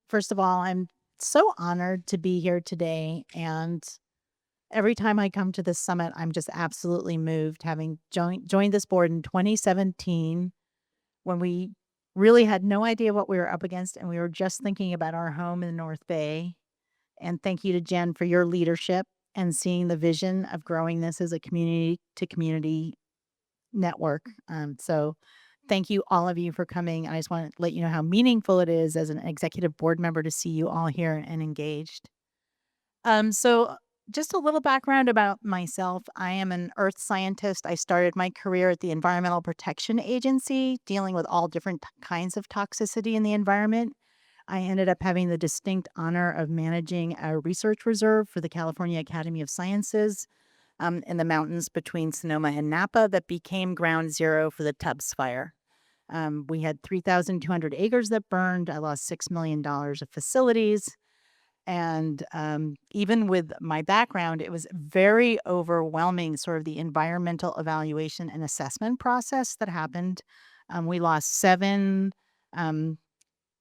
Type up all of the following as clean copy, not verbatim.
First of all, I'm so honored to be here today. And every time I come to this summit, I'm just absolutely moved, having joined this board in 2017 when we really had no idea what we were up against. And we were just thinking about our home in the North Bay. And thank you to Jen for your leadership and seeing the vision of growing this as a community to community network. So thank you, all of you, for coming. I just want to let you know how meaningful it is as an executive board member to see you all here and engaged. So just a little background about myself. I am an earth scientist. I started my career at the Environmental Protection Agency, dealing with all different kinds of toxicity in the environment. I ended up having the distinct honor of managing a research reserve for the California Academy of Sciences in the mountains between Sonoma and Napa that became ground zero for the Tubbs fire. We had 3,200 acres that burned. I lost $6 million of facilities. And even with my background, it was very overwhelming, sort of the environmental evaluation and assessment process that happened. We lost 7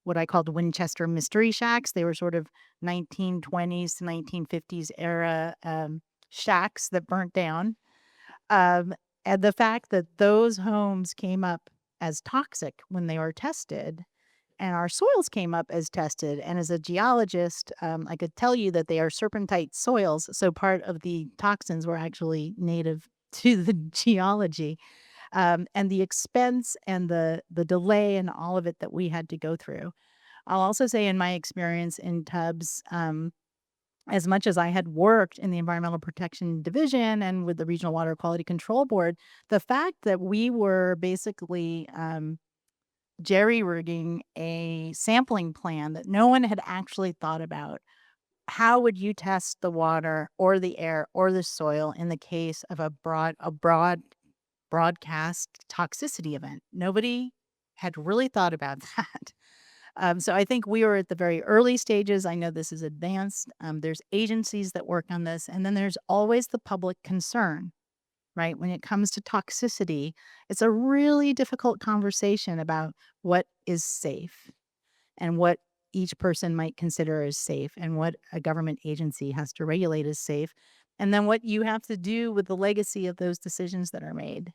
what I called Winchester mystery shacks. They were sort of 1920s to 1950s era shacks that burnt down. And the fact that those homes came up as toxic when they were tested, and our soils came up as tested. And as a geologist, I could tell you that they are serpentine soils. So part of the toxins were actually native to the geology. And the expense and the delay and all of it that we had to go through. I'll also say in my experience in Tubbs, as much as I had worked in the Environmental Protection Division and with the Regional Water Quality Control Board, the fact that we were basically jerry-rigging a sampling plan that no one had actually thought about. How would you test the water or the air or the soil in the case of a broadcast toxicity event? Nobody had really thought about that. So I think we were at the very early stages. I know this is advanced. There's agencies that work on this. And then there's always the public concern, right? When it comes to toxicity, it's a really difficult conversation about what is safe and what each person might consider as safe and what a government agency has to regulate as safe. And then what you have to do with the legacy of those decisions that are made.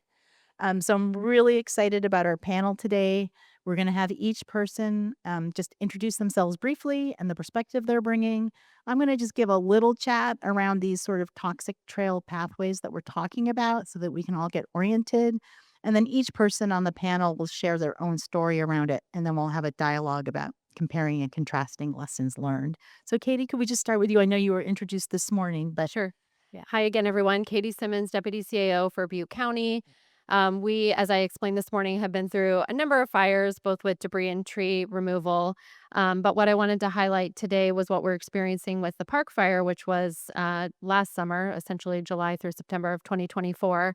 So I'm really excited about our panel today. We're going to have each person just introduce themselves briefly and the perspective they're bringing. I'm going to just give a little chat around these sort of toxic trail pathways that we're talking about so that we can all get oriented. And then each person on the panel will share their own story around it. And then we'll have a dialogue about comparing and contrasting lessons learned. So Katie, could we just start with you? I know you were introduced this morning, but Sure. Yeah. Hi again, everyone. Katie Simmons, Deputy CAO for Butte County. We, as I explained this morning, have been through a number of fires, both with debris and tree removal. But what I wanted to highlight today was what we're experiencing with the park fire, which was last summer, essentially July through September of 2024.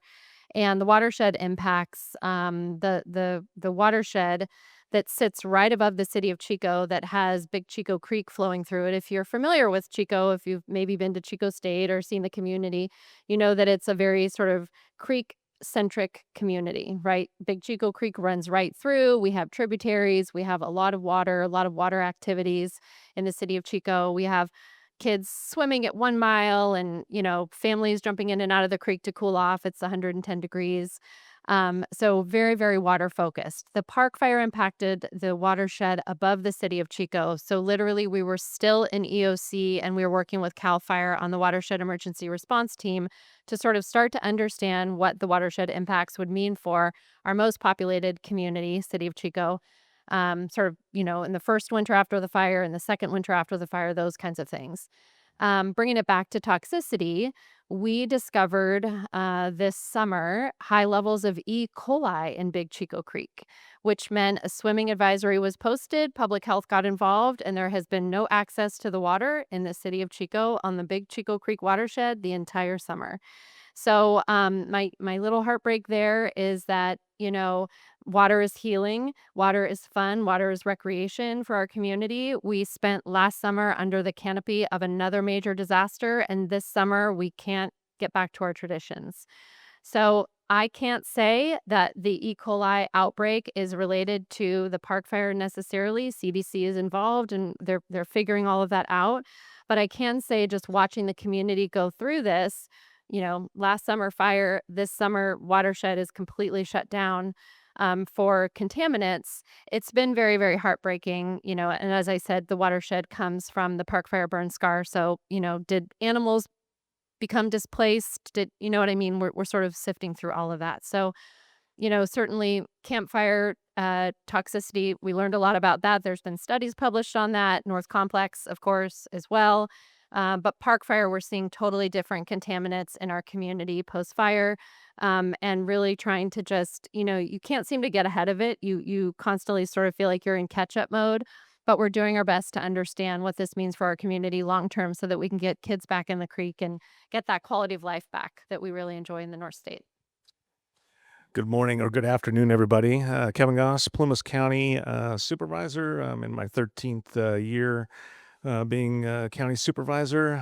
And the watershed impacts, the watershed that sits right above the city of Chico that has Big Chico Creek flowing through it. If you're familiar with Chico, if you've maybe been to Chico State or seen the community, you know that it's a very sort of creek centric community, right? Big Chico Creek runs right through. We have tributaries, we have a lot of water activities in the city of Chico. We have kids swimming at 1 mile and, families jumping in and out of the creek to cool off. It's 110 degrees. So very, very water focused. The park fire impacted the watershed above the city of Chico. So literally we were still in EOC and we were working with CAL FIRE on the watershed emergency response team to sort of start to understand what the watershed impacts would mean for our most populated community, city of Chico. Sort of, in the first winter after the fire and the second winter after the fire, those kinds of things. Bringing it back to toxicity, we discovered this summer high levels of E. coli in Big Chico Creek, which meant a swimming advisory was posted, public health got involved, and there has been no access to the water in the city of Chico on the Big Chico Creek watershed the entire summer. So my little heartbreak there is that, water is healing, water is fun, water is recreation for our community. We spent last summer under the canopy of another major disaster, and this summer we can't get back to our traditions. So I can't say that the E. coli outbreak is related to the park fire necessarily. CDC is involved and they're figuring all of that out. But I can say just watching the community go through this, last summer fire, this summer watershed is completely shut down for contaminants. It's been very, very heartbreaking, and as I said, the watershed comes from the park fire burn scar. So, did animals become displaced? Did you know what I mean? We're sort of sifting through all of that. So, certainly campfire toxicity, we learned a lot about that. There's been studies published on that, North Complex, of course, as well. But park fire, we're seeing totally different contaminants in our community post fire, and really trying to just, you can't seem to get ahead of it. You constantly sort of feel like you're in catch up mode. But we're doing our best to understand what this means for our community long term so that we can get kids back in the creek and get that quality of life back that we really enjoy in the North State. Good morning or good afternoon, everybody. Kevin Goss, Plumas County Supervisor. I'm in my 13th year being county supervisor.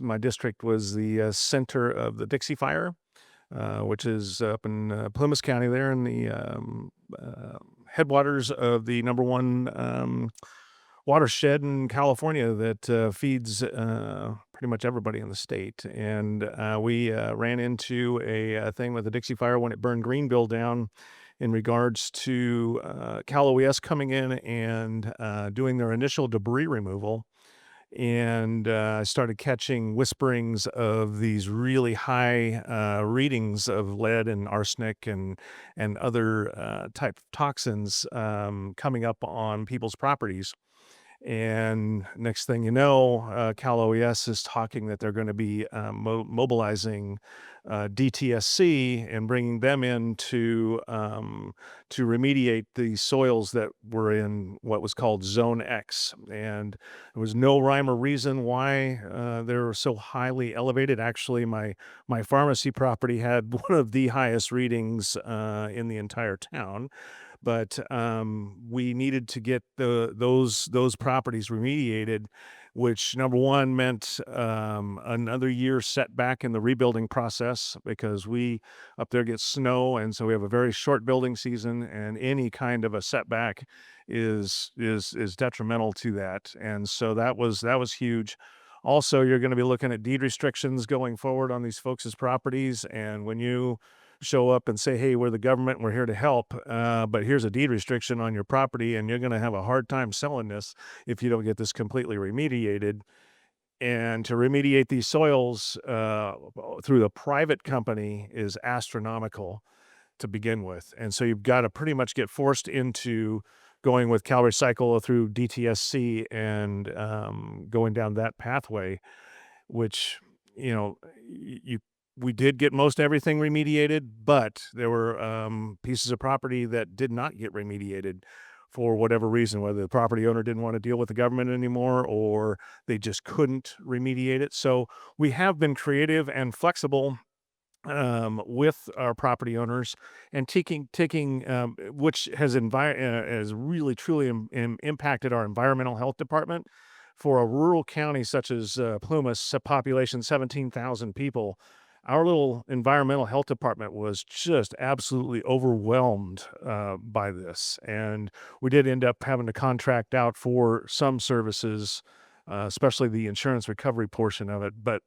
My district was the center of the Dixie Fire, which is up in Plumas County there in the headwaters of the number one watershed in California that feeds pretty much everybody in the state. And we ran into a thing with the Dixie Fire when it burned Greenville down in regards to Cal OES coming in and doing their initial debris removal. And I started catching whisperings of these really high readings of lead and arsenic and other type of toxins coming up on people's properties. And next thing you know, Cal OES is talking that they're going to be mobilizing DTSC and bringing them in to remediate the soils that were in what was called Zone X. And there was no rhyme or reason why they were so highly elevated. Actually, my pharmacy property had one of the highest readings in the entire town. But we needed to get those properties remediated, which number one meant another year setback in the rebuilding process because we up there get snow, and so we have a very short building season, and any kind of a setback is detrimental to that, and so that was huge. Also, you're going to be looking at deed restrictions going forward on these folks' properties, and when you show up and say, hey, we're the government, we're here to help, but here's a deed restriction on your property, and you're going to have a hard time selling this if you don't get this completely remediated. And to remediate these soils through the private company is astronomical to begin with. And so you've got to pretty much get forced into going with Cal Recycle through DTSC and going down that pathway, which, we did get most everything remediated, but there were pieces of property that did not get remediated for whatever reason, whether the property owner didn't want to deal with the government anymore or they just couldn't remediate it. So we have been creative and flexible with our property owners and taking which has really truly impacted our environmental health department. For a rural county such as Plumas, a population 17,000 people, our little environmental health department was just absolutely overwhelmed by this. And we did end up having to contract out for some services, especially the insurance recovery portion of it. But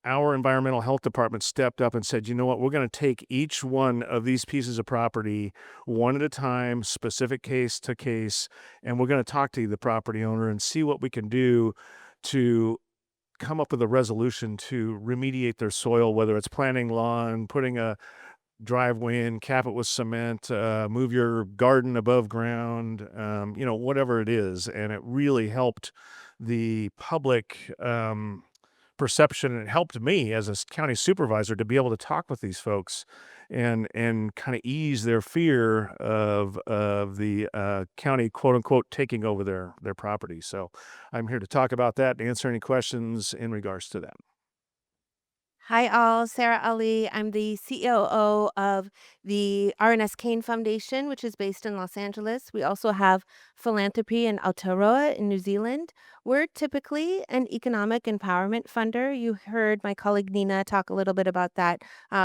our environmental health department stepped up and said, you know what, we're going to take each one of these pieces of property one at a time, specific case to case, and we're going to talk to the property owner and see what we can do to come up with a resolution to remediate their soil, whether it's planting lawn, putting a driveway in, cap it with cement, move your garden above ground, whatever it is. And it really helped the public perception, and it helped me as a county supervisor to be able to talk with these folks and kind of ease their fear of the county, quote unquote, taking over their property. So I'm here to talk about that and answer any questions in regards to that. Hi, all. Sarah Ali. I'm the COO of the R&S Kayne Foundation, which is based in Los Angeles. We also have Philanthropy in Aotearoa in New Zealand. We're typically an economic empowerment funder. You heard my colleague Nina talk a little bit about that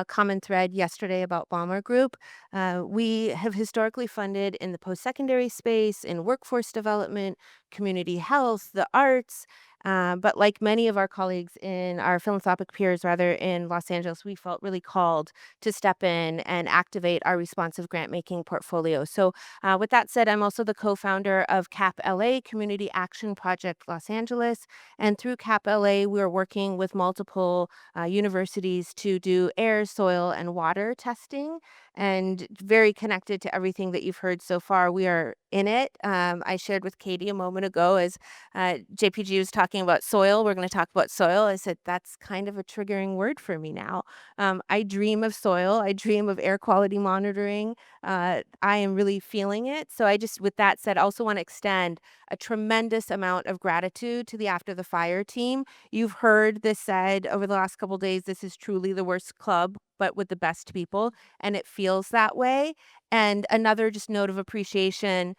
common thread yesterday about Bomber Group. We have historically funded in the post-secondary space, in workforce development, community health, the arts. But like many of our colleagues in our philanthropic peers, rather in Los Angeles, we felt really called to step in and activate our responsive grant making portfolio. So, with that said, I'm also the co founder of CAP LA, Community Action Project Los Angeles. And through CAP LA, we're working with multiple universities to do air, soil, and water testing. And very connected to everything that you've heard so far. We are in it. I shared with Katie a moment ago as JPG was talking about soil. We're going to talk about soil. I said, that's kind of a triggering word for me now. I dream of soil. I dream of air quality monitoring. I am really feeling it. So I just, with that said, also want to extend a tremendous amount of gratitude to the After the Fire team. You've heard this said over the last couple days, this is truly the worst club, but with the best people. And it feels that way. And another just note of appreciation,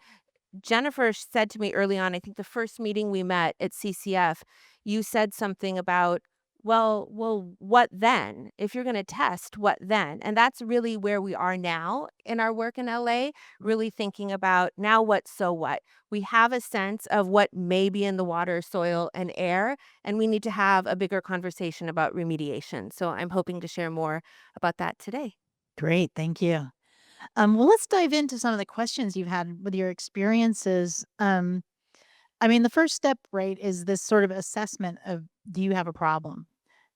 Jennifer said to me early on, I think the first meeting we met at CCF, you said something about, well, what then? If you're going to test, what then? And that's really where we are now in our work in LA, really thinking about now what, so what? We have a sense of what may be in the water, soil, and air, and we need to have a bigger conversation about remediation. So I'm hoping to share more about that today. Great, thank you. Well, let's dive into some of the questions you've had with your experiences. I mean, the first step, right, is this sort of assessment of, do you have a problem?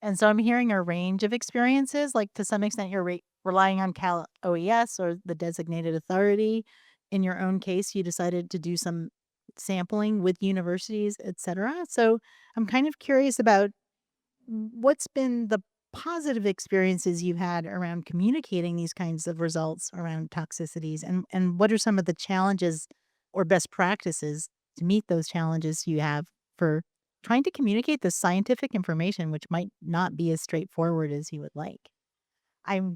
And so I'm hearing a range of experiences. Like, to some extent, you're relying on Cal OES or the designated authority. In your own case, you decided to do some sampling with universities, et cetera. So I'm kind of curious about what's been the positive experiences you've had around communicating these kinds of results around toxicities, and what are some of the challenges or best practices to meet those challenges you have for trying to communicate the scientific information, which might not be as straightforward as you would like? I'm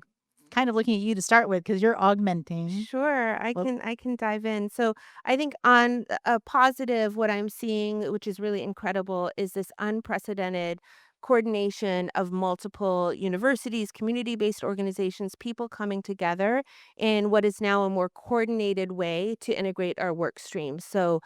kind of looking at you to start with because you're augmenting. Sure, I Well, can I can dive in. So I think on a positive, what I'm seeing, which is really incredible, is this unprecedented coordination of multiple universities, community-based organizations, people coming together in what is now a more coordinated way to integrate our work streams. So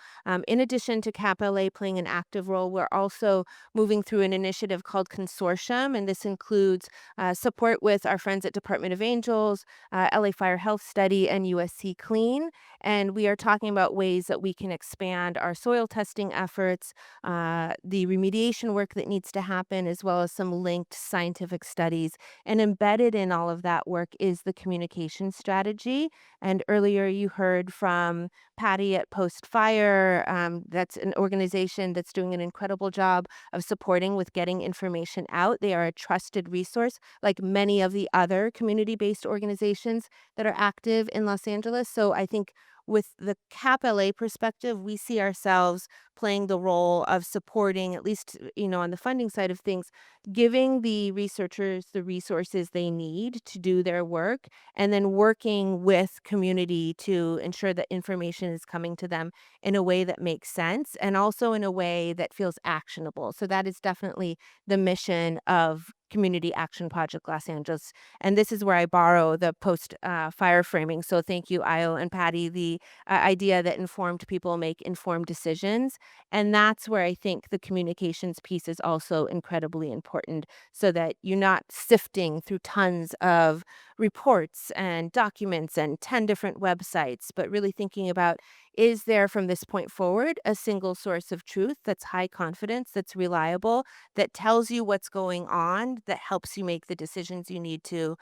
in addition to CAP LA playing an active role, we're also moving through an initiative called Consortium, and this includes support with our friends at Department of Angels, LA Fire Health Study, and USC Clean. And we are talking about ways that we can expand our soil testing efforts, the remediation work that needs to happen, as well as some linked scientific studies. And embedded in all of that work is the communication strategy. And earlier you heard from Patty at Post Fire. That's an organization that's doing an incredible job of supporting with getting information out. They are a trusted resource, like many of the other community-based organizations that are active in Los Angeles. So I think with the CAP LA perspective, we see ourselves playing the role of supporting, at least, on the funding side of things, giving the researchers the resources they need to do their work, and then working with community to ensure that information is coming to them in a way that makes sense and also in a way that feels actionable. So that is definitely the mission of Community Action Project Los Angeles. And this is where I borrow the post fire framing. So thank you, Io and Patty, the idea that informed people make informed decisions. And that's where I think the communications piece is also incredibly important, so that you're not sifting through tons of reports and documents and 10 different websites, but really thinking about, is there from this point forward a single source of truth that's high confidence, that's reliable, that tells you what's going on, that helps you make the decisions you need to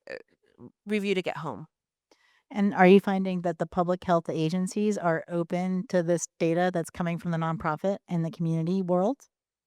uh, review to get home? and are you finding that the public health agencies are open to this data that's coming from the nonprofit and the community world?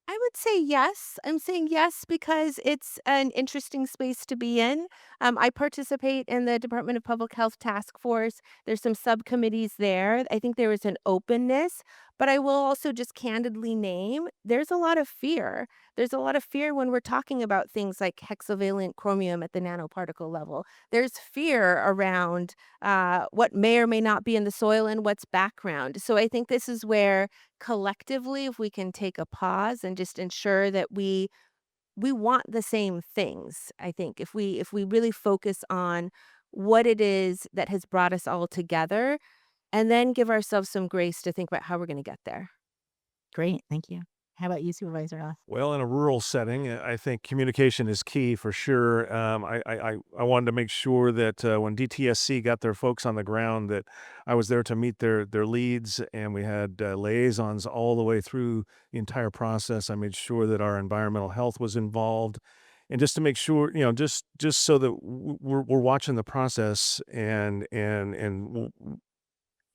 I would would say yes. I'm saying yes because it's an interesting space to be in. I participate in the Department of Public Health Task Force. There's some subcommittees there. I think there is an openness, but I will also just candidly name there's a lot of fear. There's a lot of fear when we're talking about things like hexavalent chromium at the nanoparticle level. There's fear around what may or may not be in the soil and what's background. So I think this is where collectively, if we can take a pause and just ensure that we want the same things. I think if we really focus on what it is that has brought us all together and then give ourselves some grace to think about how we're going to get there. Great. Thank you. How about you, Supervisor Ross? Well, in a rural setting, I think communication is key for sure. I wanted to make sure that when DTSC got their folks on the ground, that I was there to meet their leads, and we had liaisons all the way through the entire process. I made sure that our environmental health was involved, and just to make sure, just so that we're watching the process and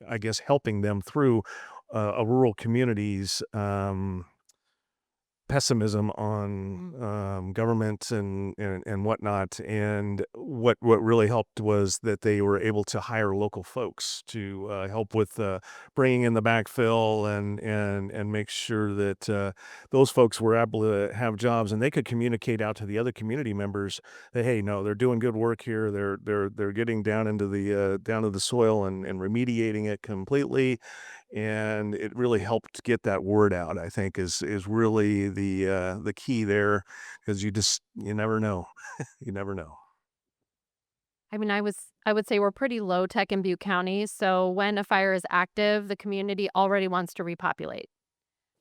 I guess helping them through a rural communities. Pessimism on government and whatnot. And what really helped was that they were able to hire local folks to help with bringing in the backfill and make sure that those folks were able to have jobs and they could communicate out to the other community members that, hey, no, they're doing good work here. They're getting down into the soil and remediating it completely, and it really helped get that word out. I think is really the key there, because you never know. You never know. I mean, I would say we're pretty low tech in Butte County, so when a fire is active, the community already wants to repopulate.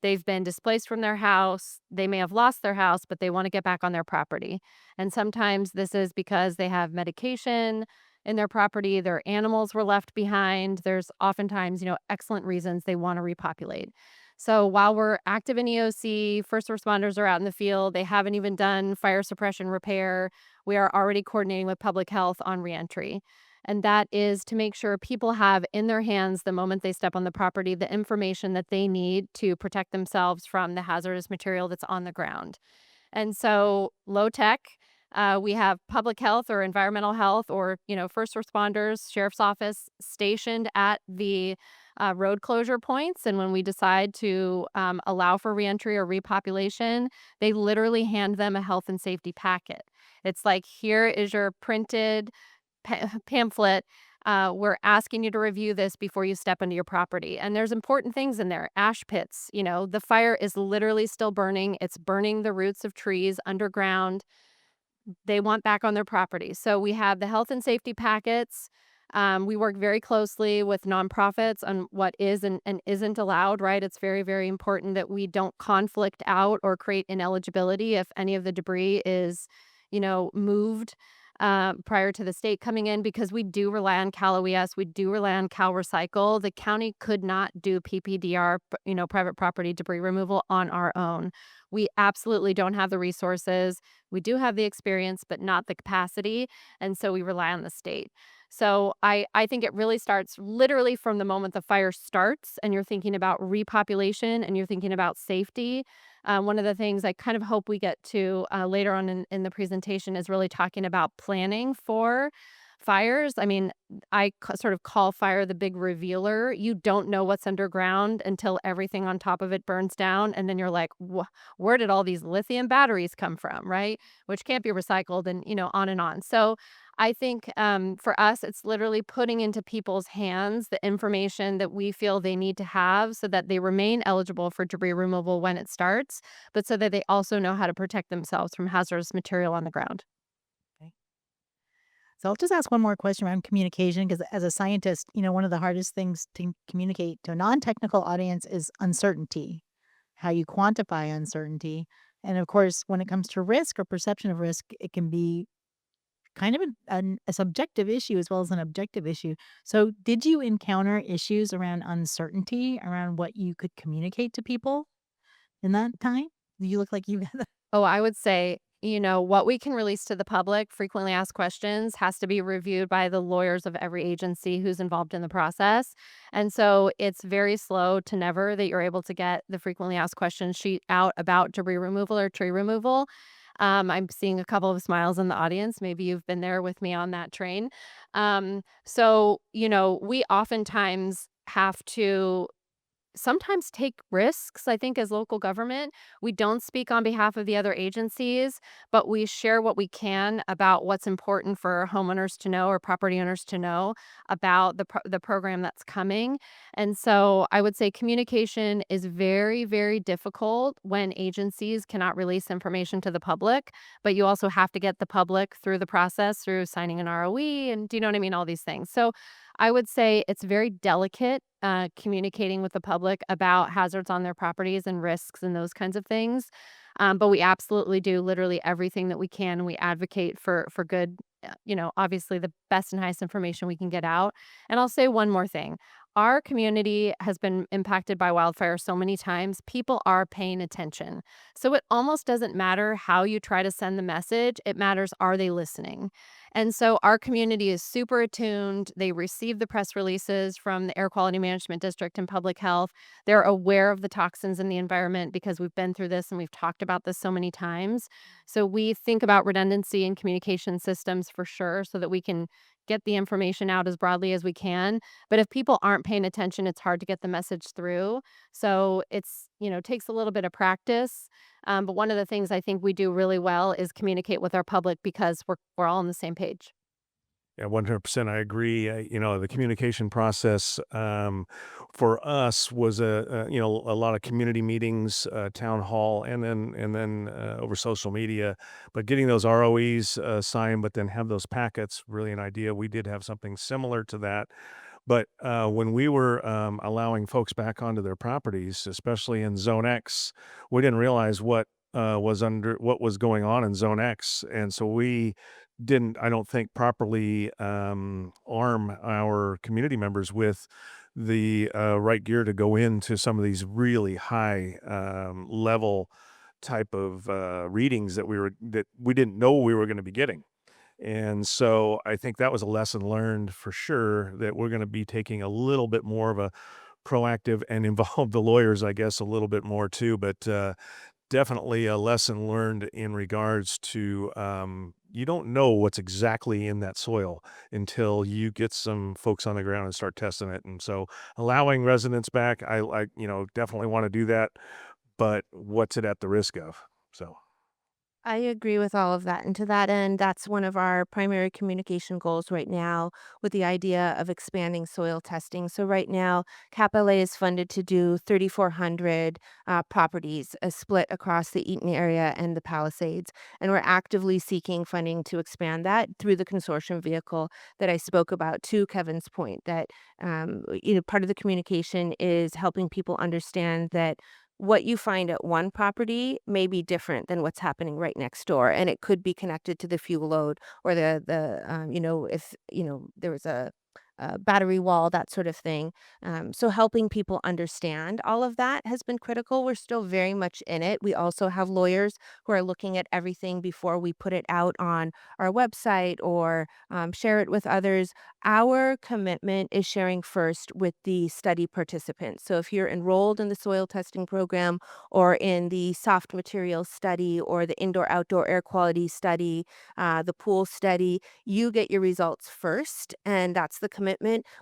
They've been displaced from their house. They may have lost their house, but they want to get back on their property. And sometimes this is because they have medication in their property, their animals were left behind. There's oftentimes, excellent reasons they want to repopulate. So while we're active in EOC, first responders are out in the field. They haven't even done fire suppression repair. We are already coordinating with public health on reentry. And that is to make sure people have in their hands the moment they step on the property the information that they need to protect themselves from the hazardous material that's on the ground. And so low tech, we have public health or environmental health or, first responders, sheriff's office stationed at the road closure points. And when we decide to allow for reentry or repopulation, they literally hand them a health and safety packet. It's like, here is your printed pamphlet. We're asking you to review this before you step into your property. And there's important things in there. Ash pits, the fire is literally still burning. It's burning the roots of trees underground. They want back on their property. So we have the health and safety packets. We work very closely with nonprofits on what is and isn't allowed, right? It's very, very important that we don't conflict out or create ineligibility if any of the debris is, moved prior to the state coming in, because we do rely on Cal OES, we do rely on Cal Recycle. The county could not do PPDR, private property debris removal on our own. We absolutely don't have the resources. We do have the experience, but not the capacity. And so we rely on the state. So I think it really starts literally from the moment the fire starts and you're thinking about repopulation and you're thinking about safety. One of the things I kind of hope we get to later on in the presentation is really talking about planning for fires. I mean, sort of call fire the big revealer. You don't know what's underground until everything on top of it burns down. And then you're like, where did all these lithium batteries come from, right? Which can't be recycled and, on and on. So I think for us, it's literally putting into people's hands the information that we feel they need to have so that they remain eligible for debris removal when it starts, but so that they also know how to protect themselves from hazardous material on the ground. Okay. So I'll just ask one more question around communication, because as a scientist, one of the hardest things to communicate to a non-technical audience is uncertainty, how you quantify uncertainty. And of course, when it comes to risk or perception of risk, it can be kind of a subjective issue as well as an objective issue. So did you encounter issues around uncertainty, around what you could communicate to people in that time? You look like you Oh, I would say what we can release to the public, frequently asked questions, has to be reviewed by the lawyers of every agency who's involved in the process. And so it's very slow to never that you're able to get the frequently asked questions sheet out about debris removal or tree removal. I'm seeing a couple of smiles in the audience. Maybe you've been there with me on that train. We oftentimes have to sometimes take risks. I think as local government, we don't speak on behalf of the other agencies, but we share what we can about what's important for homeowners to know or property owners to know about the program that's coming. And so I would say communication is very, very difficult when agencies cannot release information to the public, but you also have to get the public through the process through signing an ROE and do you know what I mean? All these things. So I would say it's very delicate communicating with the public about hazards on their properties and risks and those kinds of things. But we absolutely do literally everything that we can. And we advocate for good, obviously the best and highest information we can get out. And I'll say one more thing. Our community has been impacted by wildfire so many times. People are paying attention. So it almost doesn't matter how you try to send the message. It matters, are they listening? And so our community is super attuned. They receive the press releases from the Air Quality Management District and Public Health. They're aware of the toxins in the environment because we've been through this and we've talked about this so many times. So we think about redundancy in communication systems for sure so that we can get the information out as broadly as we can. But if people aren't paying attention, it's hard to get the message through. So takes a little bit of practice. But one of the things I think we do really well is communicate with our public because we're all on the same page. Yeah, 100%. I agree. The communication process for us was a lot of community meetings, town hall, and then over social media. But getting those ROEs signed, but then have those packets, really an idea. We did have something similar to that. But when we were allowing folks back onto their properties, especially in Zone X, we didn't realize what was going on in Zone X, and so we didn't, I don't think, properly arm our community members with the right gear to go into some of these really high level type of readings that we didn't know we were going to be getting. And so I think that was a lesson learned for sure that we're going to be taking a little bit more of a proactive and involve the lawyers, I guess, a little bit more too. But definitely a lesson learned in regards to you don't know what's exactly in that soil until you get some folks on the ground and start testing it. And so allowing residents back, I definitely want to do that. But what's it at the risk of? So. I agree with all of that. And to that end, that's one of our primary communication goals right now with the idea of expanding soil testing. So, right now, CAPLA is funded to do 3,400 properties split across the Eaton area and the Palisades. And we're actively seeking funding to expand that through the consortium vehicle that I spoke about, to Kevin's point, that part of the communication is helping people understand that what you find at one property may be different than what's happening right next door, and it could be connected to the fuel load or if there was a battery wall, that sort of thing. So helping people understand all of that has been critical. We're still very much in it. We also have lawyers who are looking at everything before we put it out on our website or share it with others. Our commitment is sharing first with the study participants. So if you're enrolled in the soil testing program or in the soft materials study or the indoor outdoor air quality study, the pool study, you get your results first, and that's the commitment.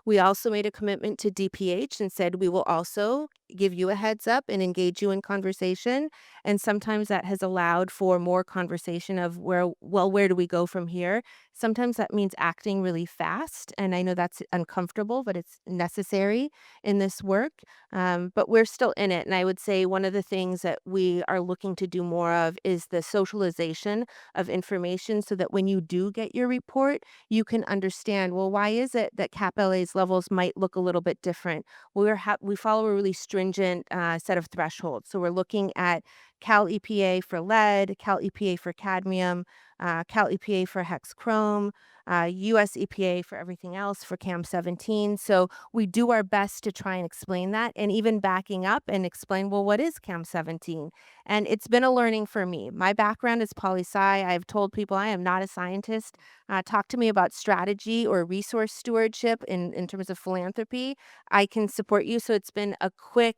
We also made a commitment to DPH and said we will also give you a heads up and engage you in conversation. And sometimes that has allowed for more conversation of where do we go from here? Sometimes that means acting really fast. And I know that's uncomfortable, but it's necessary in this work. But we're still in it. And I would say one of the things that we are looking to do more of is the socialization of information so that when you do get your report, you can understand, well, why is it that CAP-LA's levels might look a little bit different? We follow a really stringent set of thresholds. So we're looking at Cal EPA for lead, Cal EPA for cadmium, Cal EPA for hexchrome, US EPA for everything else for CAM 17. So we do our best to try and explain that, and even backing up and explain, well, what is CAM 17? And it's been a learning for me. My background is poli-sci. I've told people I am not a scientist. Talk to me about strategy or resource stewardship in terms of philanthropy. I can support you. So it's been a quick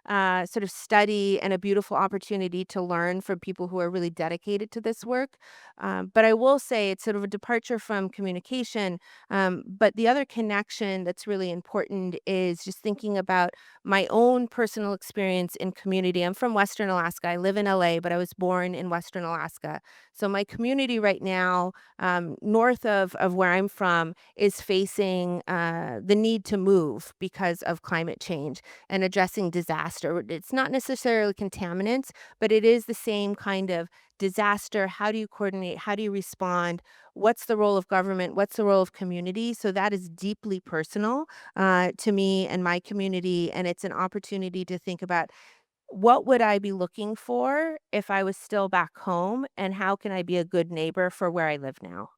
sort of study and a beautiful opportunity to learn from people who are really dedicated to this work. But I will say it's sort of a departure from communication. But the other connection that's really important is just thinking about my own personal experience in community. I'm from Western Alaska. I live in LA, but I was born in Western Alaska. So my community right now, north of where I'm from, is facing the need to move because of climate change and addressing disaster. It's not necessarily contaminants, but it is the same kind of disaster. How do you coordinate? How do you respond? What's the role of government? What's the role of community? So that is deeply personal to me and my community. And it's an opportunity to think about what would I be looking for if I was still back home, and how can I be a good neighbor for where I live now?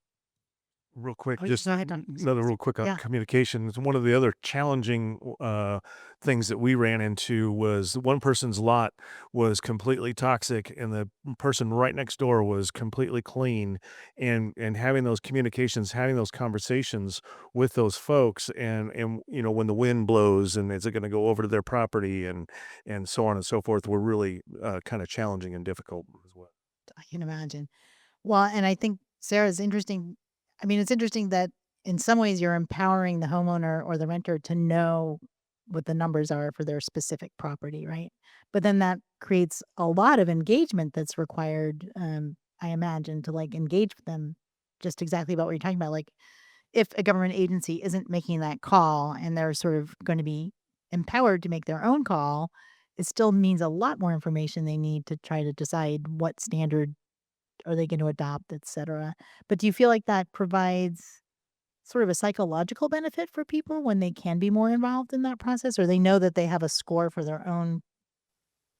Real quick, Oh, just go ahead, Don. another real quick on Yeah. communications. One of the other challenging things that we ran into was one person's lot was completely toxic, and the person right next door was completely clean. And having those communications, having those conversations with those folks, and when the wind blows, and is it going to go over to their property, and so on and so forth, were really kind of challenging and difficult as well. I can imagine. Well, and I think Sarah's interesting. I mean, it's interesting that in some ways you're empowering the homeowner or the renter to know what the numbers are for their specific property, right? But then that creates a lot of engagement that's required, I imagine, to like engage with them just exactly about what you're talking about. Like if a government agency isn't making that call and they're sort of going to be empowered to make their own call, it still means a lot more information they need to try to decide what standard are they going to adopt, et cetera. But do you feel like that provides sort of a psychological benefit for people when they can be more involved in that process, or they know that they have a score for their own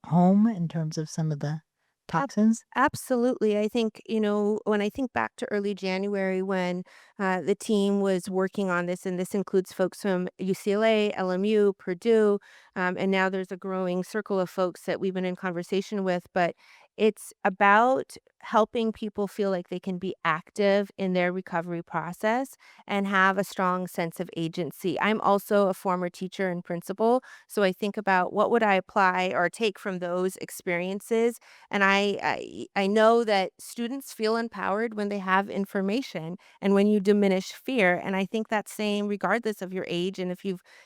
home in terms of some of the Ab toxins? Absolutely. I think, when I think back to early January when the team was working on this, and this includes folks from UCLA, LMU, Purdue, and now there's a growing circle of folks that we've been in conversation with, but it's about helping people feel like they can be active in their recovery process and have a strong sense of agency. I'm also a former teacher and principal, so I think about what would I apply or take from those experiences, and I know that students feel empowered when they have information and when you diminish fear. And I think that's same regardless of your age and if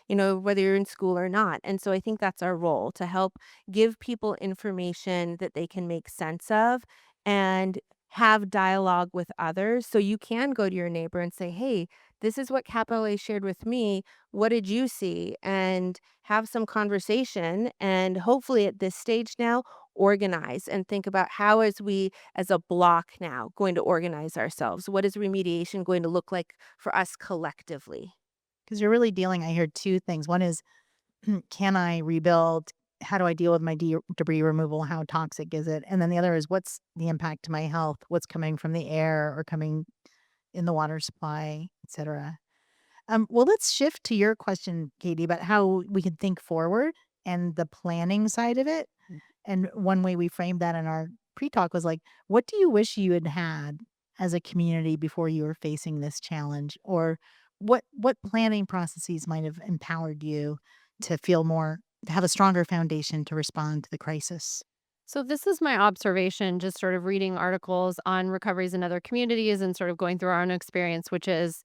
whether you're in school or not. And so I think that's our role to help give people information that they can make sense of and have dialogue with others. So you can go to your neighbor and say, hey, this is what Capital A shared with me. What did you see? And have some conversation. And hopefully at this stage now, organize and think about how as we as a block now going to organize ourselves. What is remediation going to look like for us collectively? Because you're really dealing, I hear two things. One is, can I rebuild? How do I deal with my debris removal? How toxic is it? And then the other is, what's the impact to my health? What's coming from the air or coming in the water supply, et cetera? Well, let's shift to your question, Katie, about how we can think forward and the planning side of it. And one way we framed that in our pre-talk was like, what do you wish you had had as a community before you were facing this challenge? Or what planning processes might have empowered you to feel more to have a stronger foundation to respond to the crisis? So this is my observation, just sort of reading articles on recoveries in other communities and sort of going through our own experience, which is,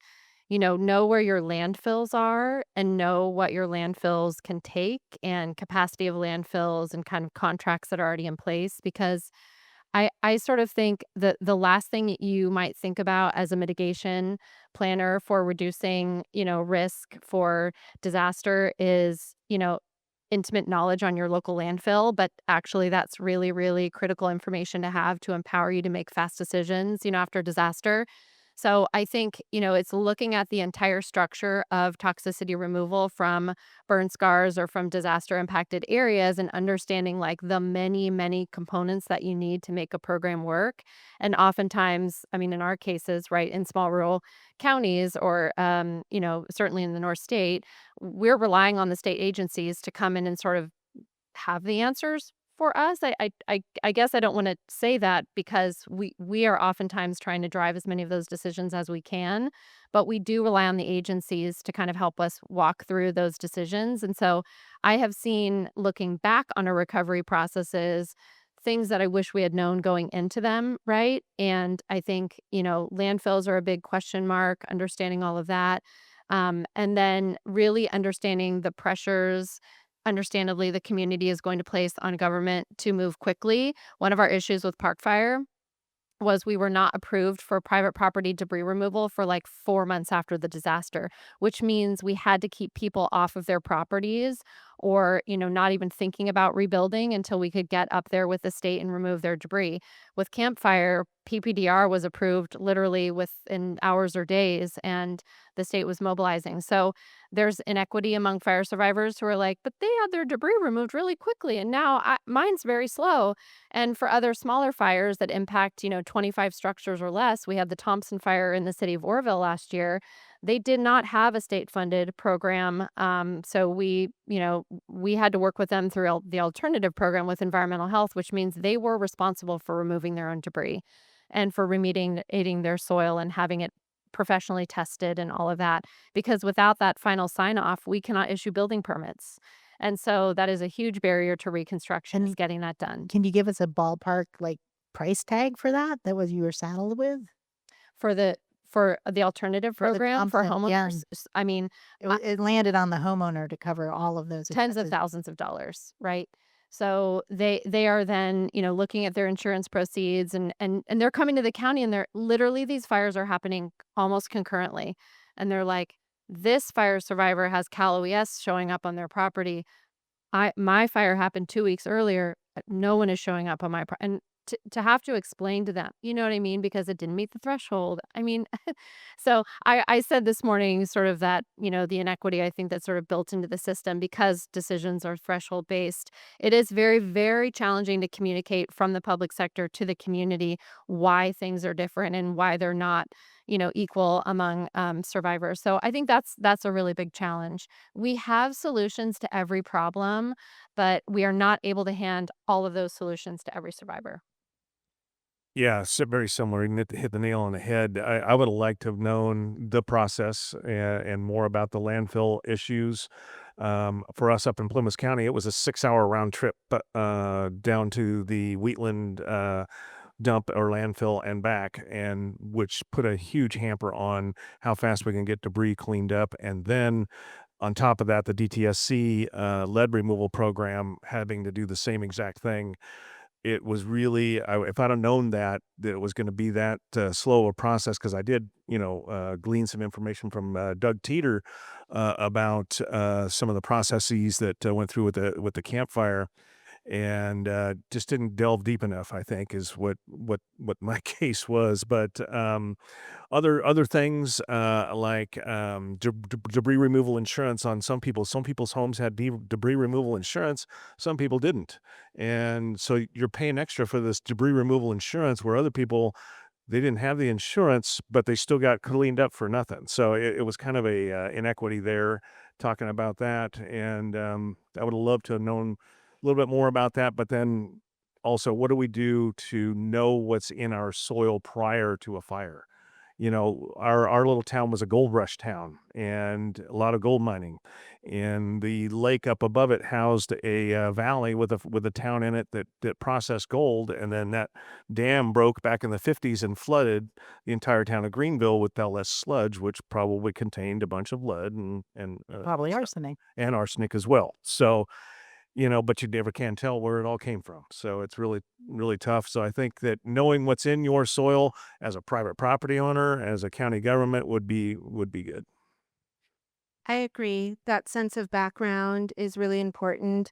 know where your landfills are and know what your landfills can take and capacity of landfills and kind of contracts that are already in place. Because I sort of think that the last thing you might think about as a mitigation planner for reducing, risk for disaster is, intimate knowledge on your local landfill, but actually that's really, really critical information to have to empower you to make fast decisions, after disaster. So I think, it's looking at the entire structure of toxicity removal from burn scars or from disaster impacted areas and understanding like the many, many components that you need to make a program work. And oftentimes, I mean, in our cases, right, in small rural counties or, certainly in the North State, we're relying on the state agencies to come in and sort of have the answers for us. I guess I don't wanna say that because we are oftentimes trying to drive as many of those decisions as we can, but we do rely on the agencies to kind of help us walk through those decisions, and so I have seen, looking back on our recovery processes, things that I wish we had known going into them, right? And I think, landfills are a big question mark, understanding all of that, and then really understanding the pressures understandably the community is going to place on government to move quickly. One of our issues with Park Fire was we were not approved for private property debris removal for like 4 months after the disaster, which means we had to keep people off of their properties or, not even thinking about rebuilding until we could get up there with the state and remove their debris. With Campfire, PPDR was approved literally within hours or days, and the state was mobilizing. So there's inequity among fire survivors who are like, but they had their debris removed really quickly, and now mine's very slow. And for other smaller fires that impact, 25 structures or less, we had the Thompson fire in the city of Orville last year. They did not have a state-funded program, so we had to work with them through the alternative program with environmental health, which means they were responsible for removing their own debris and for remediating their soil and having it professionally tested and all of that. Because without that final sign-off, we cannot issue building permits. And so that is a huge barrier to reconstruction is getting that done. Can you give us a ballpark, like, price tag for that? That was you were saddled with? For the alternative For the program for Thompson, yeah. homeowners, I mean, It landed on the homeowner to cover all of those tens of expenses. thousands of dollars, right? So they are then, looking at their insurance proceeds and they're coming to the county and they're literally these fires are happening almost concurrently. And they're like, this fire survivor has Cal OES showing up on their property. My fire happened 2 weeks earlier. No one is showing up on my and to have to explain to them, you know what I mean? Because it didn't meet the threshold. I mean, so I said this morning sort of that, the inequity I think that's sort of built into the system because decisions are threshold based. It is very, very challenging to communicate from the public sector to the community why things are different and why they're not, equal among survivors. So I think that's a really big challenge. We have solutions to every problem, but we are not able to hand all of those solutions to every survivor. Yeah, very similar. You hit the nail on the head. I would have liked to have known the process and more about the landfill issues. For us up in Plumas County, it was a 6-hour round trip down to the Wheatland dump or landfill and back, and which put a huge hamper on how fast we can get debris cleaned up. And then on top of that, the DTSC lead removal program having to do the same exact thing. It was really if I'd have known that it was gonna be that, slow a process, because I did, glean some information from, Doug Teeter, about, some of the processes that, went through with the campfire, and, just didn't delve deep enough, I think, is what my case was, but, other things, like, debris removal insurance on some people's homes had debris removal insurance, some people didn't, and so you're paying extra for this debris removal insurance where other people, they didn't have the insurance, but they still got cleaned up for nothing, so it was kind of a, inequity there talking about that, and, I would have loved to have known a little bit more about that, but then also, what do we do to know what's in our soil prior to a fire? Our little town was a gold rush town and a lot of gold mining. And the lake up above it housed a valley with a town in it that processed gold. And then that dam broke back in the 50s and flooded the entire town of Greenville with less sludge, which probably contained a bunch of lead and Probably arsenic. and arsenic as well. So but you never can tell where it all came from. So it's really, really tough. So I think that knowing what's in your soil as a private property owner, as a county government would be good. I agree. That sense of background is really important.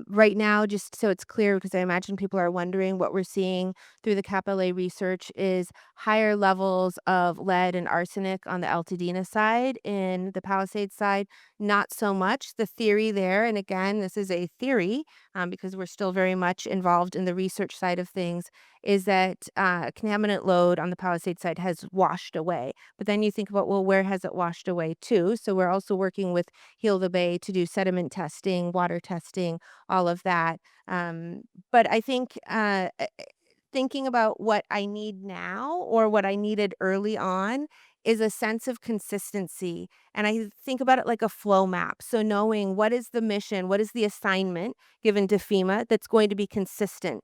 Right now, just so it's clear, because I imagine people are wondering, what we're seeing through the CAPLA research is higher levels of lead and arsenic on the Altadena side. In the Palisades side, not so much. The theory there, and again, this is a theory because we're still very much involved in the research side of things, is that contaminant load on the Palisades side has washed away. But then you think about, well, where has it washed away to? So we're also working with Heal the Bay to do sediment testing, water testing, all of that. But I think thinking about what I need now or what I needed early on is a sense of consistency. And I think about it like a flow map. So knowing what is the mission, what is the assignment given to FEMA that's going to be consistent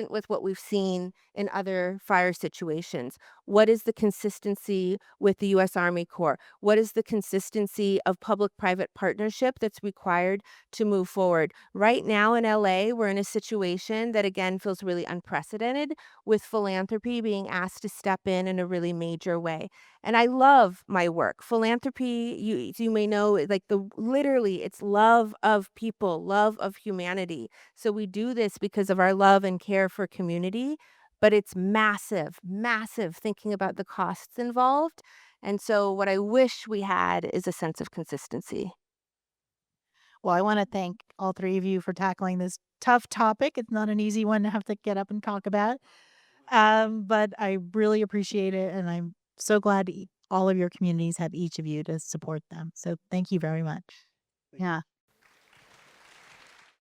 with what we've seen in other fire situations. What is the consistency with the U.S. Army Corps? What is the consistency of public-private partnership that's required to move forward? Right now in LA, we're in a situation that again feels really unprecedented, with philanthropy being asked to step in a really major way. And I love my work. Philanthropy, you may know, like literally it's love of people, love of humanity. So we do this because of our love and care for community, but it's massive, massive thinking about the costs involved. And so what I wish we had is a sense of consistency. Well, I want to thank all three of you for tackling this tough topic. It's not an easy one to have to get up and talk about. But I really appreciate it, and I'm so glad all of your communities have each of you to support them. So thank you very much. Yeah.